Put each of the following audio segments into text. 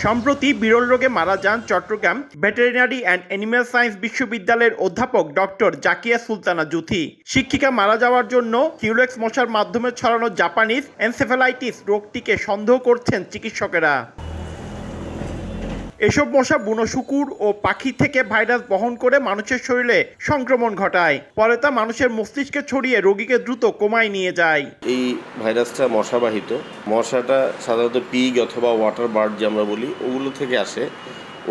সম্প্রতি বিরল রোগে মারা যান Chittagong veterinary and animal science বিশ্ববিদ্যালয়ের অধ্যাপক ডক্টর জাকিয়া সুলতানা জুথি। শিক্ষিকা মারা যাওয়ার জন্য কিউলেক্স মশার মাধ্যমে ছড়ানো জাপানিজ এনসেফ্যালাইটিস রোগটিকে সন্দেহ করছেন চিকিৎসকেরা। এসব মশা বুনো শুকুর ও পাখি থেকে ভাইরাস বহন করে মানুষের শরীরে সংক্রমণ ঘটায়, পরে তা মানুষের মস্তিষ্কে ছড়িয়ে রোগীকে দ্রুত কোমায় নিয়ে যায়। এই ভাইরাসটা মশাবাহিত। মশাটা সাধারণত পিগ অথবা ওয়াটার বার্ড যে আমরা বলি ওগুলো থেকে আসে।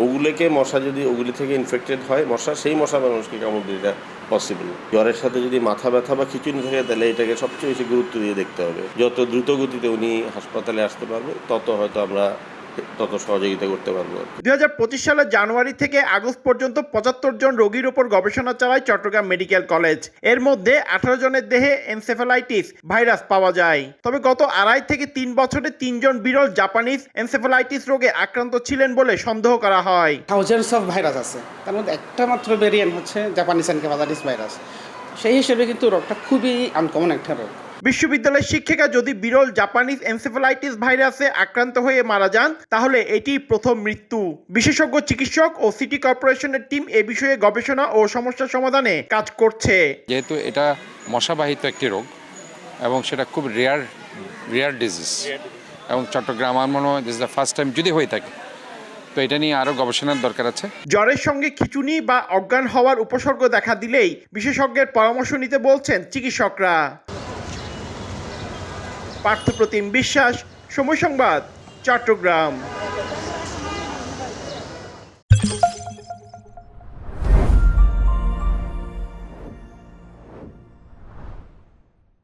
ওগুলি থেকে ইনফেক্টেড হয় মশা, সেই মশা মানুষকে কামড় দিতে পসিবল। জ্বরের সাথে যদি মাথা ব্যথা বা খিঁচুনি থাকে তাহলে এটাকে সবচেয়ে বেশি গুরুত্ব দিয়ে দেখতে হবে। যত দ্রুত গতিতে উনি হাসপাতালে আসতে পারবে তত সহযোগিতা করতে পারবো। 2025 সালের জানুয়ারি থেকে আগস্ট পর্যন্ত 75 জন রোগীর উপর গবেষণা চালায় চট্টগ্রাম মেডিকেল কলেজ। এর মধ্যে 18 জনের দেহে এনসেফ্যালাইটিস ভাইরাস পাওয়া যায়। তবে গত 2.5 থেকে 3 বছরে 3 জন বিরল জাপানিজ এনসেফ্যালাইটিস রোগে আক্রান্ত ছিলেন বলে সন্দেহ করা হয়। থাউজেন্ডস অফ ভাইরাস আছে, তার মধ্যে একটা মাত্র ভেরিয়েন্ট হচ্ছে জাপানিজ এনসেফ্যালাইটিস ভাইরাস। সেই হিসেবে কিন্তু রোগটা খুবই আনকমন একটা রোগ। বিশ্ববিদ্যালয়ের শিক্ষিকা যদি বিরল জাপানিজ এনসেফ্যালাইটিস ভাইরাসে আক্রান্ত হয়ে মারা যান তাহলে এটি প্রথম মৃত্যু। বিশেষজ্ঞ চিকিৎসক ও সিটি কর্পোরেশনের টিম এ বিষয়ে গবেষণা ও সমস্যা সমাধানে কাজ করছে। যেহেতু এটা মশাবাহিত একটি রোগ এবং সেটা খুব রেয়ার ডিজিজ, এবং চট্টগ্রাম আমার মনে হয় দিস দ্য ফার্স্ট টাইম যদি হয়ে থাকে, তো এটা নিয়ে আরও গবেষণার দরকার আছে। জ্বরের সঙ্গে খিঁচুনি বা অজ্ঞান হওয়ার উপসর্গ দেখা দিলেই বিশেষজ্ঞের পরামর্শ নিতে বলছেন চিকিৎসকরা। পার্থপ্রতিম বিশ্বাস, সময় সংবাদ, চট্টগ্রাম।